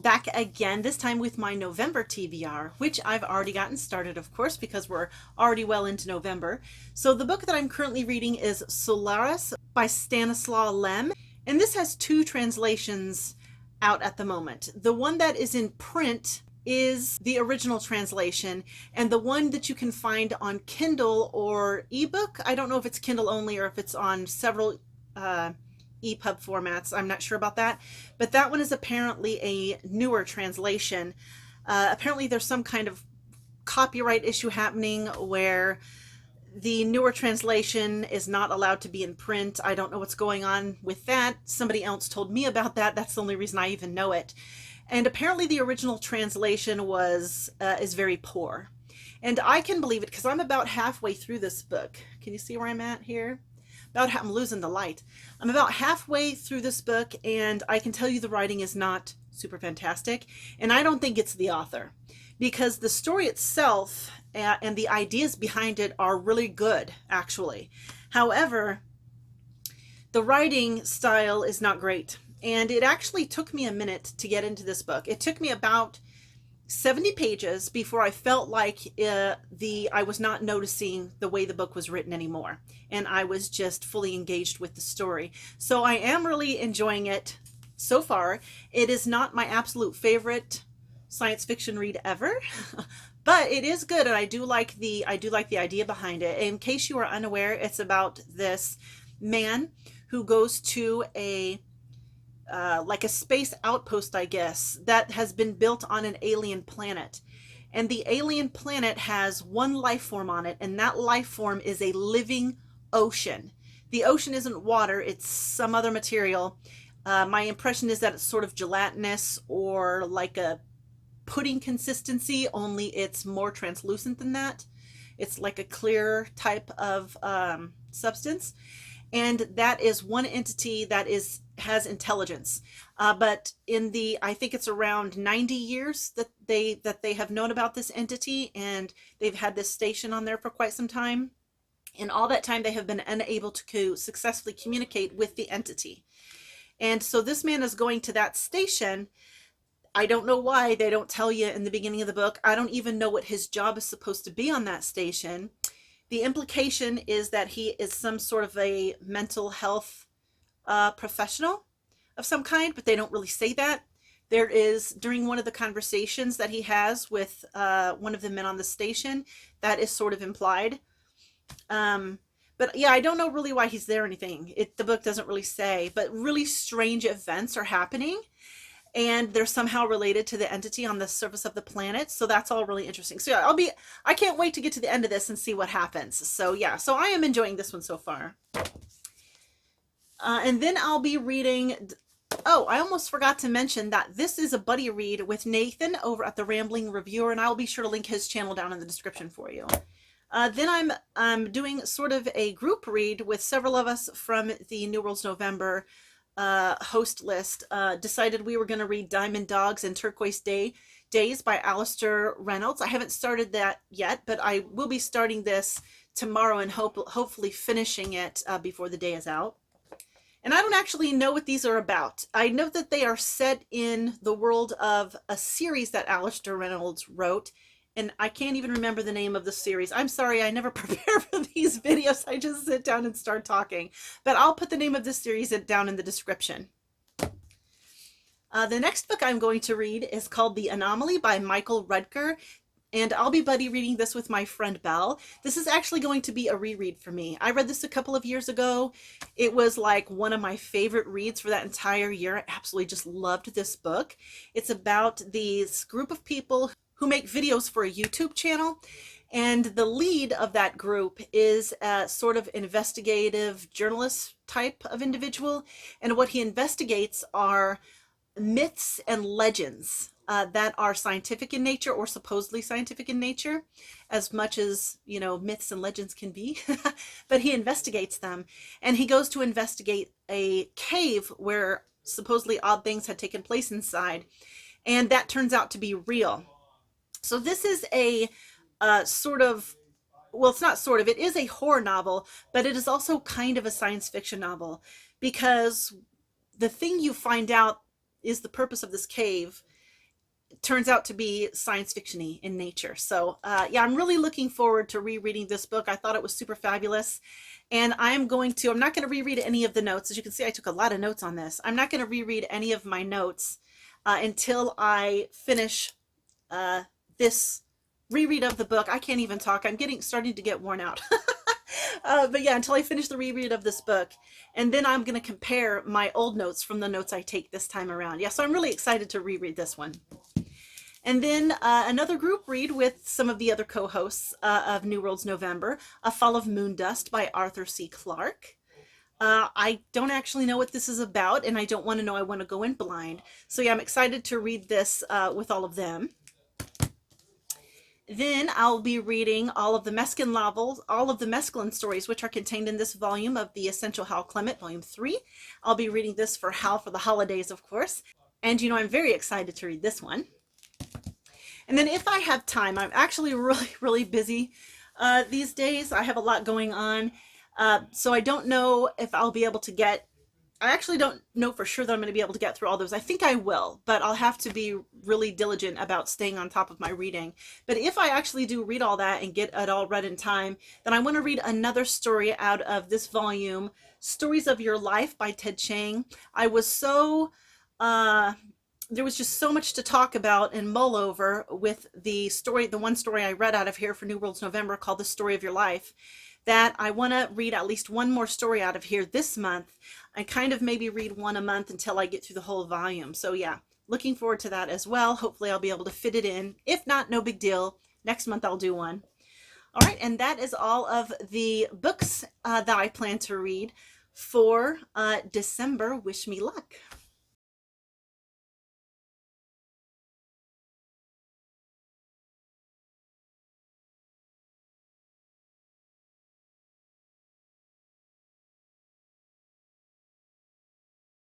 back again, this time with my November TBR, which I've already gotten started, of course, because we're already well into November. So the book that I'm currently reading is Solaris by Stanislaw Lem, and this has two translations out at the moment. The one that is in print is the original translation, and the one that you can find on Kindle or ebook, I don't know if it's Kindle only or if it's on several EPUB formats. I'm not sure about that, but that one is apparently a newer translation. Apparently there's some kind of copyright issue happening where the newer translation is not allowed to be in print. I don't know what's going on with that. Somebody else told me about that. That's the only reason I even know it. And apparently the original translation is very poor. And I can believe it because I'm about halfway through this book. Can you see where I'm at here? I'm losing the light. I'm about halfway through this book, and I can tell you the writing is not super fantastic, and I don't think it's the author, because the story itself and the ideas behind it are really good, actually. However, the writing style is not great, and it actually took me a minute to get into this book. It took me about 70 pages before I felt like I was not noticing the way the book was written anymore, and I was just fully engaged with the story. So I am really enjoying it so far. It is not my absolute favorite science fiction read ever, but it is good, and I do like the idea behind it. In case you are unaware, it's about this man who goes to like a space outpost, I guess, that has been built on an alien planet. And the alien planet has one life form on it, and that life form is a living ocean. The ocean isn't water, it's some other material. My impression is that it's sort of gelatinous or like a pudding consistency, only it's more translucent than that. It's like a clear type of substance. And that is one entity that has intelligence. But in I think it's around 90 years that they have known about this entity, and they've had this station on there for quite some time. In all that time, they have been unable to successfully communicate with the entity. And so this man is going to that station. I don't know why. They don't tell you in the beginning of the book. I don't even know what his job is supposed to be on that station. The implication is that he is some sort of a mental health professional of some kind, but they don't really say that. There is, during one of the conversations that he has with one of the men on the station, that is sort of implied. But yeah, I don't know really why he's there or anything. The book doesn't really say, but really strange events are happening, and they're somehow related to the entity on the surface of the planet. So that's all really interesting. So yeah, I can't wait to get to the end of this and see what happens. So yeah, so I am enjoying this one so far. And then I'll be reading, oh, I almost forgot to mention that this is a buddy read with Nathan over at the Rambling Reviewer, and I'll be sure to link his channel down in the description for you. Then I'm doing sort of a group read with several of us from the New Worlds November host list. Decided we were going to read Diamond Dogs and Turquoise Days by Alistair Reynolds. I haven't started that yet, but I will be starting this tomorrow and hopefully finishing it before the day is out. And I don't actually know what these are about. I know that they are set in the world of a series that Alistair Reynolds wrote, and I can't even remember the name of the series. I'm sorry, I never prepare for these videos. I just sit down and start talking. But I'll put the name of this series down in the description. The next book I'm going to read is called The Anomaly by Michael Rudker, and I'll be buddy reading this with my friend Belle. This is actually going to be a reread for me. I read this a couple of years ago. It was like one of my favorite reads for that entire year. I absolutely just loved this book. It's about these group of people who make videos for a YouTube channel, and the lead of that group is a sort of investigative journalist type of individual, and what he investigates are myths and legends that are scientific in nature, or supposedly scientific in nature, as much as, you know, myths and legends can be. But he investigates them, and he goes to investigate a cave where supposedly odd things had taken place inside, and that turns out to be real. So this is a sort of, well, it's not sort of, it is a horror novel, but it is also kind of a science fiction novel, because the thing you find out is the purpose of this cave turns out to be science fiction-y in nature. So yeah, I'm really looking forward to rereading this book. I thought it was super fabulous. And I'm not going to reread any of the notes. As you can see, I took a lot of notes on this. I'm not going to reread any of my notes until I finish this reread of the book. I can't even talk. I'm starting to get worn out. But yeah, until I finish the reread of this book. And then I'm going to compare my old notes from the notes I take this time around. Yeah, so I'm really excited to reread this one. And then another group read with some of the other co-hosts of New Worlds November, A Fall of Moondust by Arthur C. Clarke. I don't actually know what this is about, and I don't want to know. I want to go in blind. So yeah, I'm excited to read this with all of them. Then I'll be reading all of the Mesclin novels, all of the Mesclin stories, which are contained in this volume of The Essential Hal Clement, Volume 3. I'll be reading this for Hal for the holidays, of course. And you know, I'm very excited to read this one. And then if I have time, I'm actually really busy these days. I have a lot going on. So I don't know if I'll be able to I actually don't know for sure that I'm going to be able to get through all those. I think I will, but I'll have to be really diligent about staying on top of my reading. But if I actually do read all that and get it all read in time, then I want to read another story out of this volume, Stories of Your Life by Ted Chiang. I was so... there was just so much to talk about and mull over with the one story I read out of here for New Worlds November called The Story of Your Life, that I want to read at least one more story out of here this month, and kind of maybe read one a month until I get through the whole volume. So yeah, looking forward to that as well. Hopefully I'll be able to fit it in. If not, no big deal. Next month I'll do one. All right, and that is all of the books that I plan to read for December. Wish me luck.